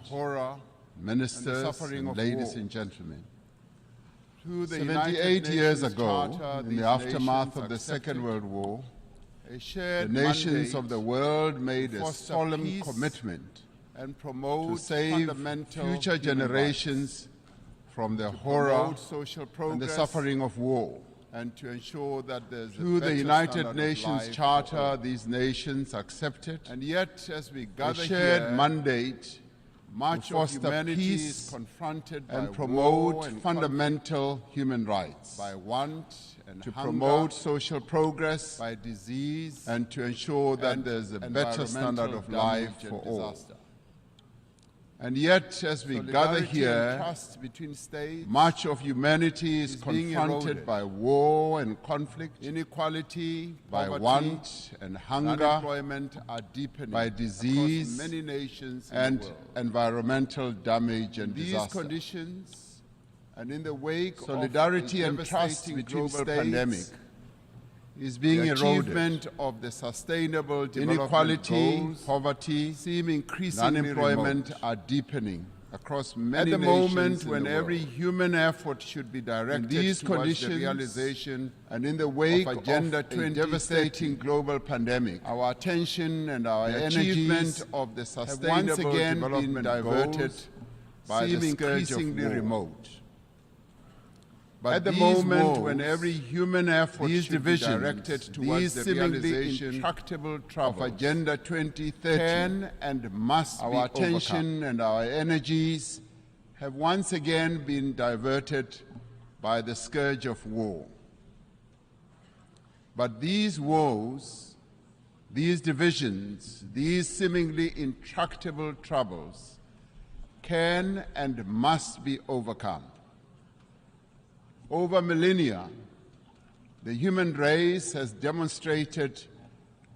horror, ministers, suffering and of ladies war. and gentlemen. Through the 78 years ago, Charter, in these the aftermath nations of the Second accepted World War, a the shared nations mandate of the world made a foster solemn peace commitment and to promote save fundamental future human generations from the rights, horror promote social and the progress, suffering of war. and to ensure that there's Through a the better United standard of Nations life for Charter, all. these nations accepted And yet, as we a gather shared here, mandate much to of foster humanity peace is confronted by and war promote and fundamental human rights, conflict, by want and to hunger, promote social progress, by disease, and to ensure that and there's a better standard of environmental life damage for and all. disaster. And yet, as we gather Solidarity and here, trust between states, much of humanity is being confronted eroded. by war and conflict, inequality, by poverty, want and hunger, unemployment are deepening by disease across many nations in and the world. environmental damage and These disaster. conditions, and in the wake Solidarity of a and trust devastating between global states pandemic, is being the eroded. achievement of the sustainable development Inequality, goals poverty, seem and increasingly unemployment remote. are deepening across At many the nations moment in when the every world. human effort should be directed these towards the conditions, realization And in the wake of of Agenda a 2030, devastating global pandemic, our attention and our the energies achievement of the have once sustainable again been development diverted goals by seem the scourge of increasingly war. remote. But At the these moment wars, when every human effort these should be divisions, directed these towards the seemingly realization intractable of troubles Agenda 2030, can and must our be attention and our energies have once again been diverted by the scourge of war. But these woes, these divisions, these seemingly intractable troubles can and must be overcome. Over millennia, the human race has demonstrated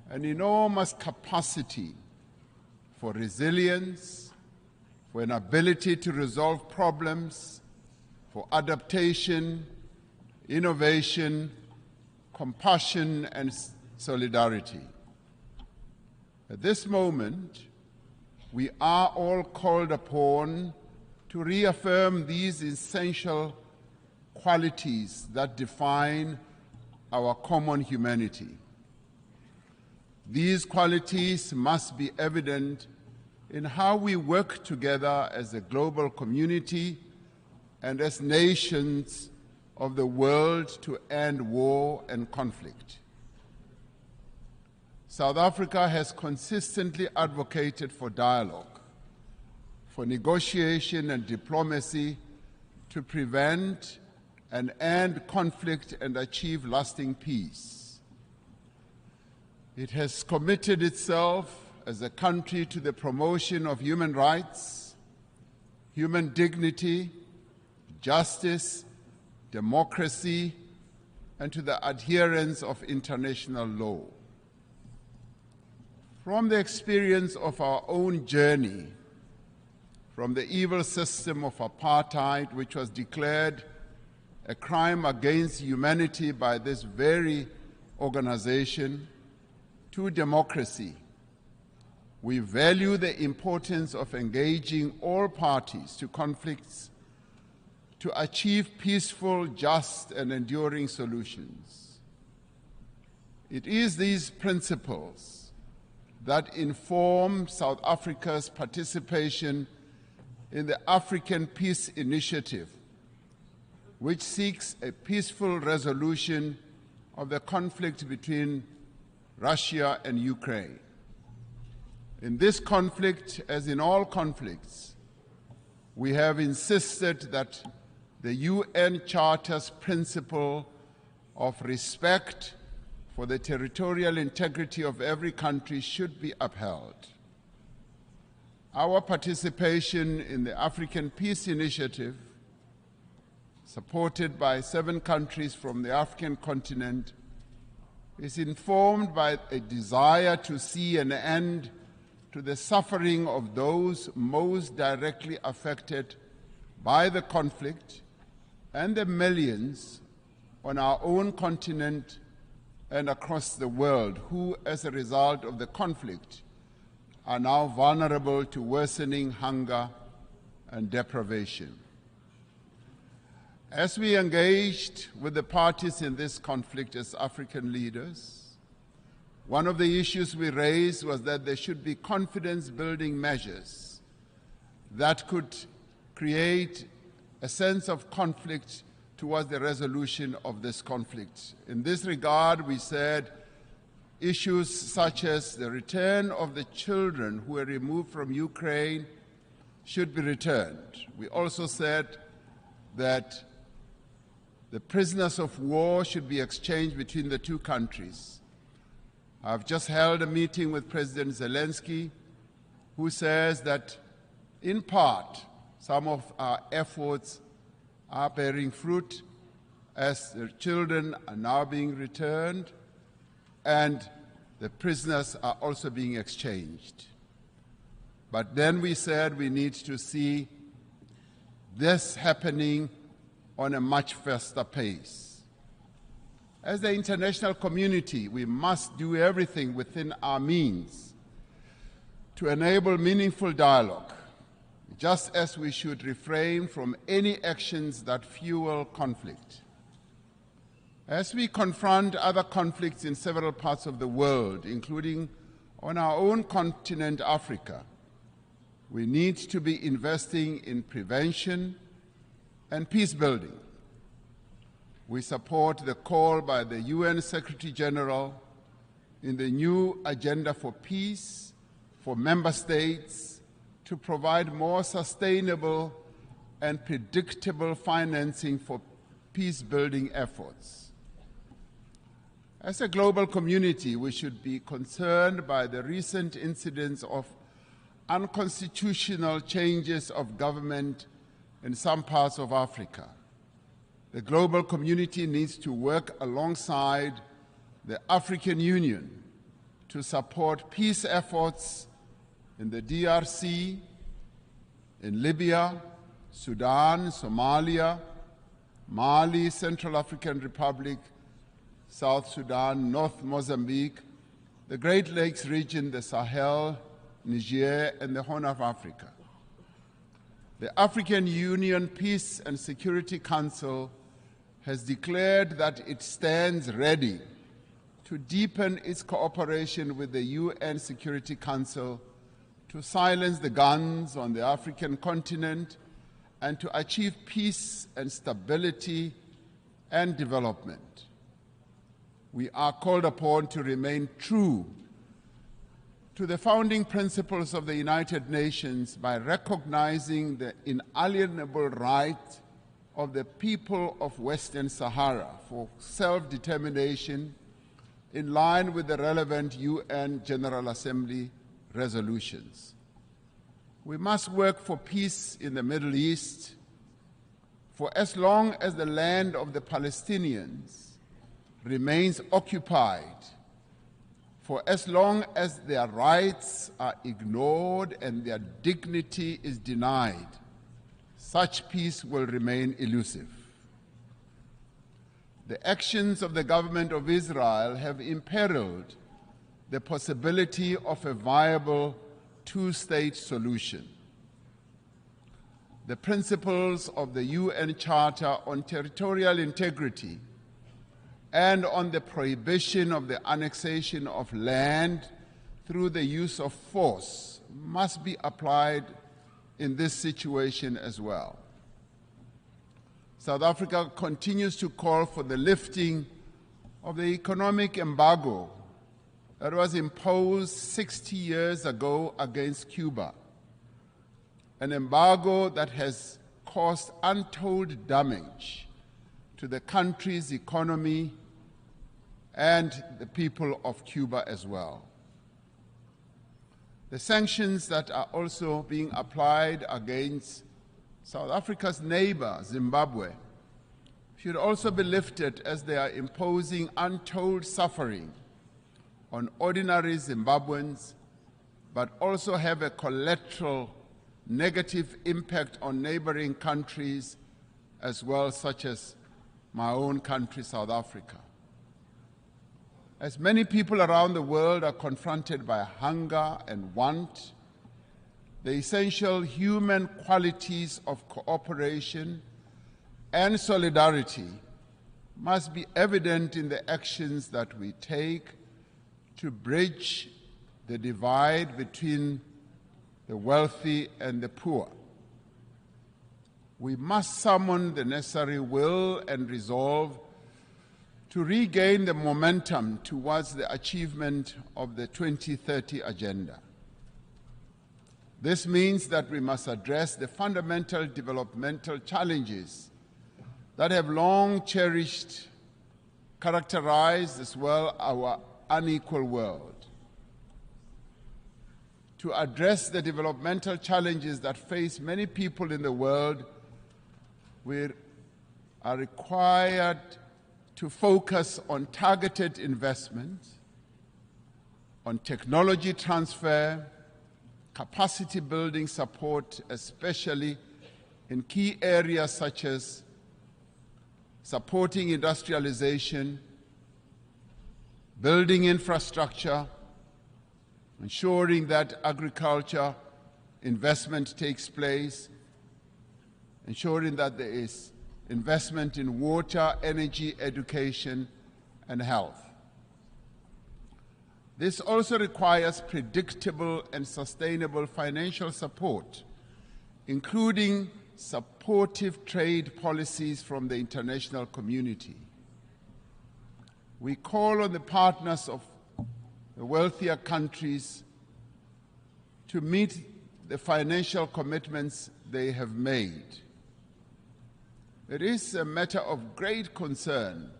an enormous capacity for resilience, for an ability to resolve problems, for adaptation, innovation, compassion, and solidarity. At this moment, we are all called upon to reaffirm these essential qualities that define our common humanity. These qualities must be evident in how we work together as a global community and as nations of the world to end war and conflict. South Africa has consistently advocated for dialogue, for negotiation and diplomacy to prevent and end conflict and achieve lasting peace. It has committed itself as a country to the promotion of human rights, human dignity, justice, democracy, and to the adherence of international law. From the experience of our own journey, from the evil system of apartheid, which was declared a crime against humanity by this very organization, to democracy, we value the importance of engaging all parties to conflicts to achieve peaceful, just, and enduring solutions. It is these principles that inform South Africa's participation in the African Peace Initiative, which seeks a peaceful resolution of the conflict between Russia and Ukraine. In this conflict, as in all conflicts, we have insisted that the UN Charter's principle of respect for the territorial integrity of every country should be upheld. Our participation in the African Peace Initiative, supported by 7 countries from the African continent, is informed by a desire to see an end to the suffering of those most directly affected by the conflict and the millions on our own continent and across the world who, as a result of the conflict, are now vulnerable to worsening hunger and deprivation. As we engaged with the parties in this conflict as African leaders, one of the issues we raised was that there should be confidence-building measures that could create a sense of conflict towards the resolution of this conflict. In this regard, we said issues such as the return of the children who were removed from Ukraine should be returned. We also said that the prisoners of war should be exchanged between the two countries. I've just held a meeting with President Zelensky, who says that, in part, some of our efforts are bearing fruit as the children are now being returned and the prisoners are also being exchanged. But then we said we need to see this happening on a much faster pace. As the international community, we must do everything within our means to enable meaningful dialogue, just as we should refrain from any actions that fuel conflict. As we confront other conflicts in several parts of the world, including on our own continent, Africa, we need to be investing in prevention and peace building. We support the call by the UN Secretary General in the new Agenda for Peace for member states to provide more sustainable and predictable financing for peace-building efforts. As a global community, we should be concerned by the recent incidents of unconstitutional changes of government in some parts of Africa. The global community needs to work alongside the African Union to support peace efforts in the DRC, in Libya, Sudan, Somalia, Mali, Central African Republic, South Sudan, North Mozambique, the Great Lakes region, the Sahel, Niger, and the Horn of Africa. The African Union Peace and Security Council has declared that it stands ready to deepen its cooperation with the UN Security Council to silence the guns on the African continent and to achieve peace and stability and development. We are called upon to remain true to the founding principles of the United Nations by recognizing the inalienable right of the people of Western Sahara for self-determination in line with the relevant UN General Assembly resolutions. We must work for peace in the Middle East for as long as the land of the Palestinians remains occupied, for as long as their rights are ignored and their dignity is denied, such peace will remain elusive. The actions of the government of Israel have imperiled the possibility of a viable two-state solution. The principles of the UN Charter on Territorial Integrity and on the prohibition of the annexation of land through the use of force must be applied in this situation as well. South Africa continues to call for the lifting of the economic embargo that was imposed 60 years ago against Cuba, an embargo that has caused untold damage to the country's economy and the people of Cuba as well. The sanctions that are also being applied against South Africa's neighbor, Zimbabwe, should also be lifted as they are imposing untold suffering on ordinary Zimbabweans, but also have a collateral negative impact on neighboring countries as well, such as my own country, South Africa. As many people around the world are confronted by hunger and want, the essential human qualities of cooperation and solidarity must be evident in the actions that we take to bridge the divide between the wealthy and the poor. We must summon the necessary will and resolve to regain the momentum towards the achievement of the 2030 agenda. This means that we must address the fundamental developmental challenges that have long characterized as well our unequal world. To address the developmental challenges that face many people in the world, we are required to focus on targeted investment, on technology transfer, capacity building support, especially in key areas such as supporting industrialization, building infrastructure, ensuring that agriculture investment takes place, ensuring that there is investment in water, energy, education, and health. This also requires predictable and sustainable financial support, including supportive trade policies from the international community. We call on the partners of the wealthier countries to meet the financial commitments they have made. It is a matter of great concern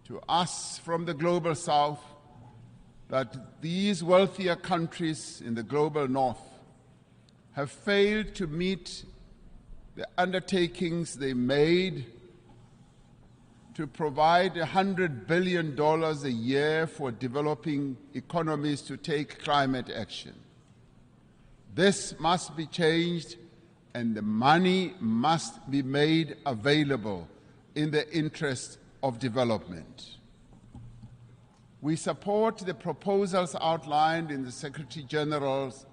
to us from the Global South that these wealthier countries in the Global North have failed to meet the undertakings they made to provide $100 billion a year for developing economies to take climate action. This must be changed, and the money must be made available in the interest of development. We support the proposals outlined in the Secretary General's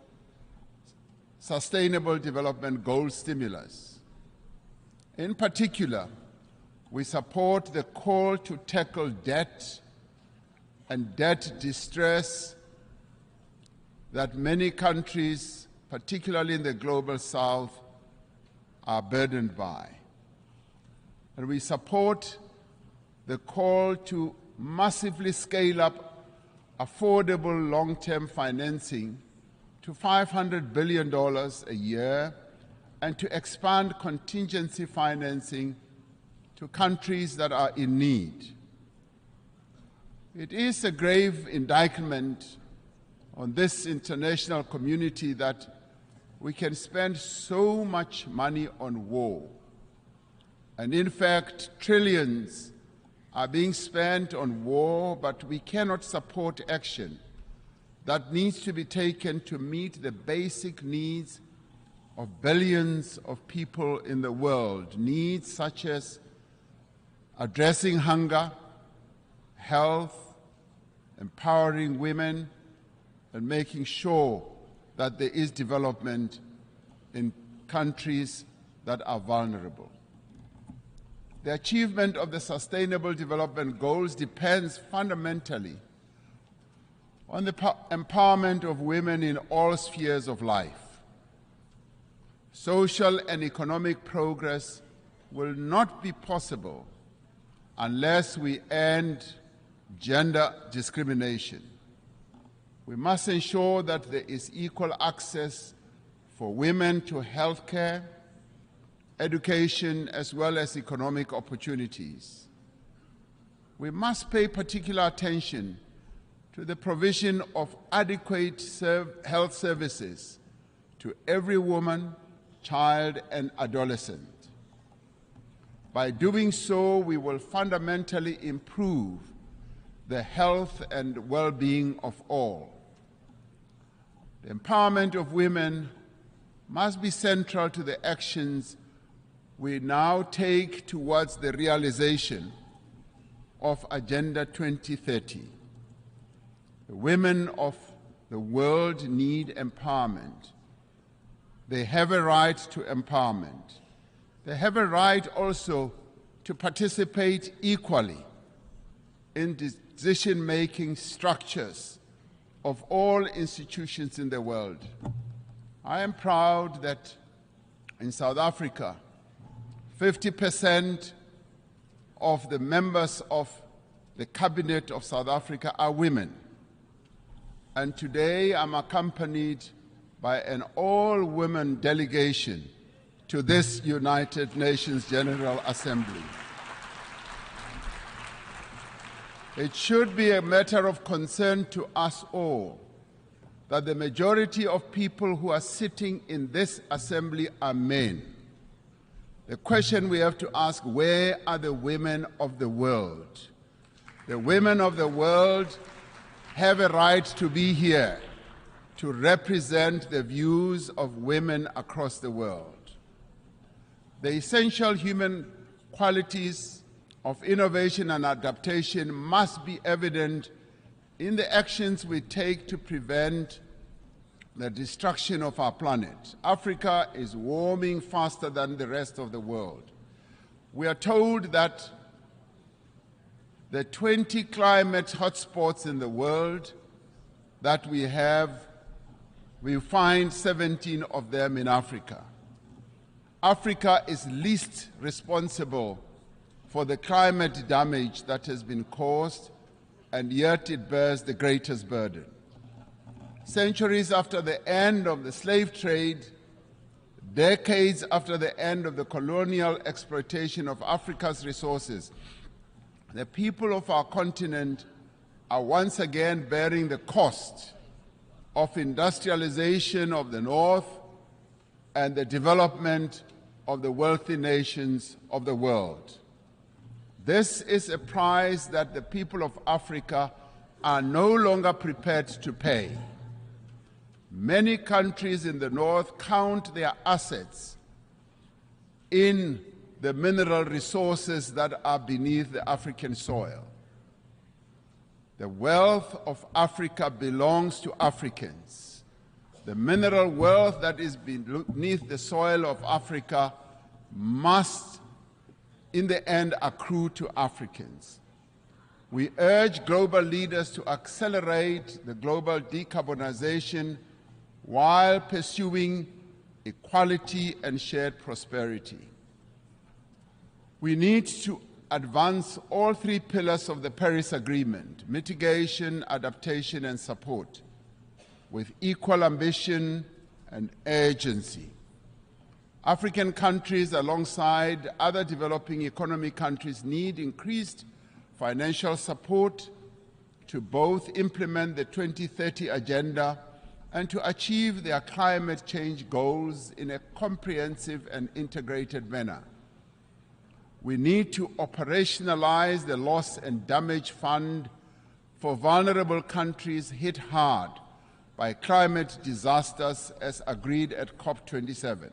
Sustainable Development Goals stimulus. In particular, we support the call to tackle debt and debt distress that many countries, particularly in the Global South, are burdened by. And we support the call to massively scale up affordable long-term financing to $500 billion a year and to expand contingency financing to countries that are in need. It is a grave indictment on this international community that we can spend so much money on war. And in fact, trillions are being spent on war, but we cannot support action that needs to be taken to meet the basic needs of billions of people in the world, needs such as addressing hunger, health, empowering women, and making sure that there is development in countries that are vulnerable. The achievement of the Sustainable Development Goals depends fundamentally on the empowerment of women in all spheres of life. Social and economic progress will not be possible unless we end gender discrimination. We must ensure that there is equal access for women to health care, education, as well as economic opportunities. We must pay particular attention to the provision of adequate health services to every woman, child, and adolescent. By doing so, we will fundamentally improve the health and well-being of all. The empowerment of women must be central to the actions we now take towards the realization of Agenda 2030. The women of the world need empowerment, They have a right to empowerment. They have a right also to participate equally in decision-making structures of all institutions in the world. I am proud that in South Africa, 50% of the members of the Cabinet of South Africa are women. And today I'm accompanied by an all-women delegation to this United Nations General Assembly. It should be a matter of concern to us all that the majority of people who are sitting in this assembly are men. The question we have to ask, where are the women of the world? The women of the world have a right to be here to represent the views of women across the world. The essential human qualities of innovation and adaptation must be evident in the actions we take to prevent the destruction of our planet. Africa is warming faster than the rest of the world. We are told that the 20 climate hotspots in the world that we have, we find 17 of them in Africa. Africa is least responsible for the climate damage that has been caused, and yet it bears the greatest burden. Centuries after the end of the slave trade, decades after the end of the colonial exploitation of Africa's resources, the people of our continent are once again bearing the cost of industrialization of the North and the development of the wealthy nations of the world. This is a price that the people of Africa are no longer prepared to pay. Many countries in the North count their assets in the mineral resources that are beneath the African soil. The wealth of Africa belongs to Africans. The mineral wealth that is beneath the soil of Africa must, in the end, accrue to Africans. We urge global leaders to accelerate the global decarbonization while pursuing equality and shared prosperity. We need to advance all three pillars of the Paris Agreement: mitigation, adaptation, and support, with equal ambition and urgency. African countries, alongside other developing economy countries, need increased financial support to both implement the 2030 Agenda and to achieve their climate change goals in a comprehensive and integrated manner. We need to operationalize the Loss and Damage Fund for vulnerable countries hit hard by climate disasters, as agreed at COP27.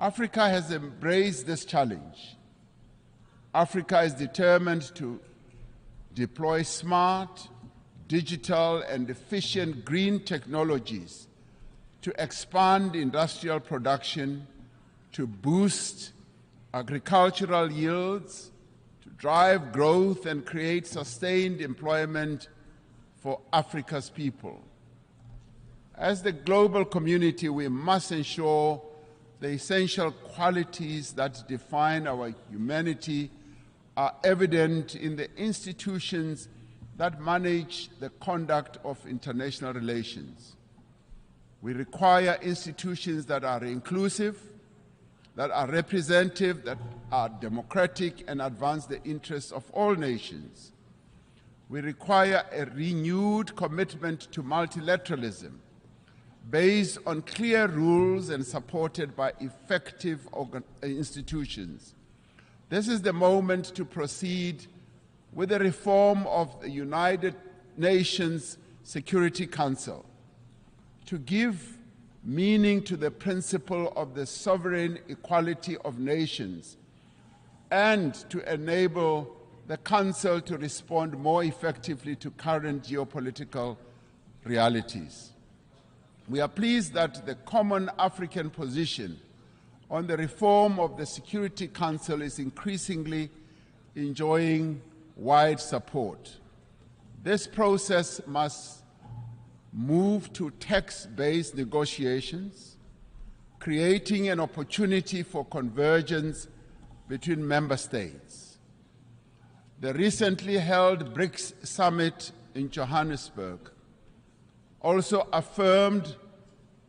Africa has embraced this challenge. Africa is determined to deploy smart, digital, and efficient green technologies to expand industrial production, to boost agricultural yields, to drive growth and create sustained employment for Africa's people. As the global community, we must ensure the essential qualities that define our humanity are evident in the institutions that manage the conduct of international relations. We require institutions that are inclusive, that are representative, that are democratic, and advance the interests of all nations. We require a renewed commitment to multilateralism based on clear rules and supported by effective institutions. This is the moment to proceed with the reform of the United Nations Security Council, to give meaning to the principle of the sovereign equality of nations, and to enable the Council to respond more effectively to current geopolitical realities. We are pleased that the common African position on the reform of the Security Council is increasingly enjoying wide support. This process must move to text-based negotiations, creating an opportunity for convergence between member states. The recently held BRICS summit in Johannesburg also affirmed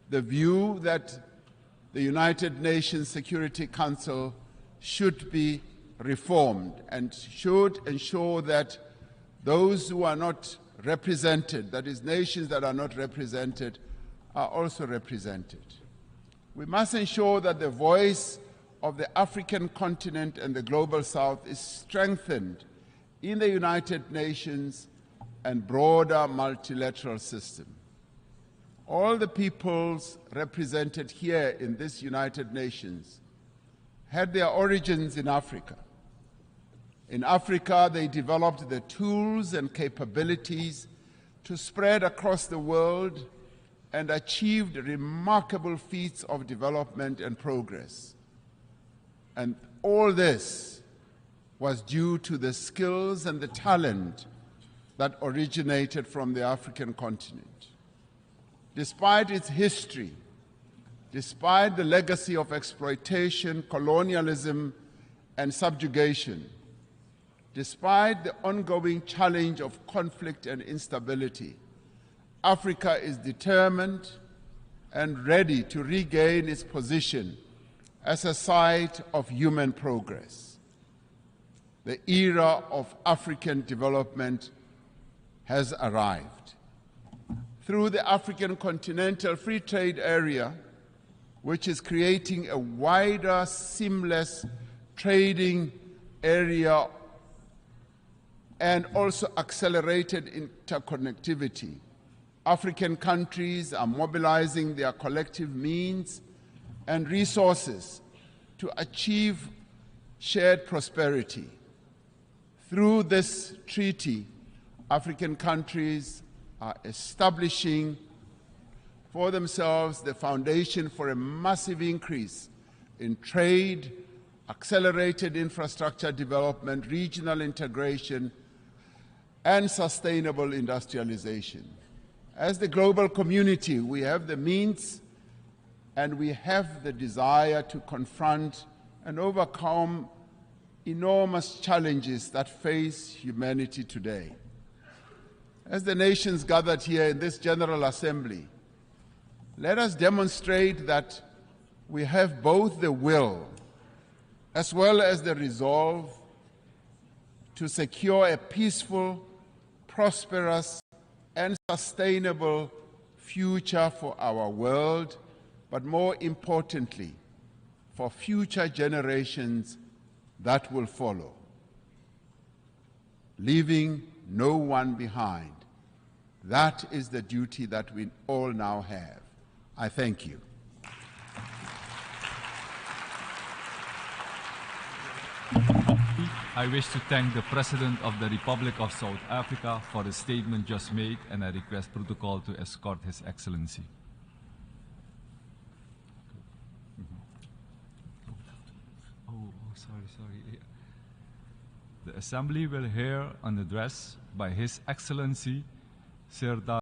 the view that the United Nations Security Council should be reformed and should ensure that those who are not represented, that is, nations that are not represented, are also represented. We must ensure that the voice of the African continent and the Global South is strengthened in the United Nations and broader multilateral system. All the peoples represented here in this United Nations had their origins in Africa. In Africa, they developed the tools and capabilities to spread across the world and achieved remarkable feats of development and progress. And all this was due to the skills and the talent that originated from the African continent. Despite its history, despite the legacy of exploitation, colonialism, and subjugation, despite the ongoing challenge of conflict and instability, Africa is determined and ready to regain its position as a site of human progress. The era of African development has arrived. Through the African Continental Free Trade Area, which is creating a wider, seamless trading area and also accelerated interconnectivity, African countries are mobilizing their collective means and resources to achieve shared prosperity. Through this treaty, African countries are establishing for themselves the foundation for a massive increase in trade, accelerated infrastructure development, regional integration, and sustainable industrialization. As the global community, we have the means and we have the desire to confront and overcome enormous challenges that face humanity today. As the nations gathered here in this General Assembly, let us demonstrate that we have both the will as well as the resolve to secure a peaceful, prosperous, and sustainable future for our world, but more importantly, for future generations that will follow, leaving no one behind. That is the duty that we all now have. I thank you. I wish to thank the President of the Republic of South Africa for the statement just made, and I request protocol to escort His Excellency. Sorry. The Assembly will hear an address by His Excellency Sir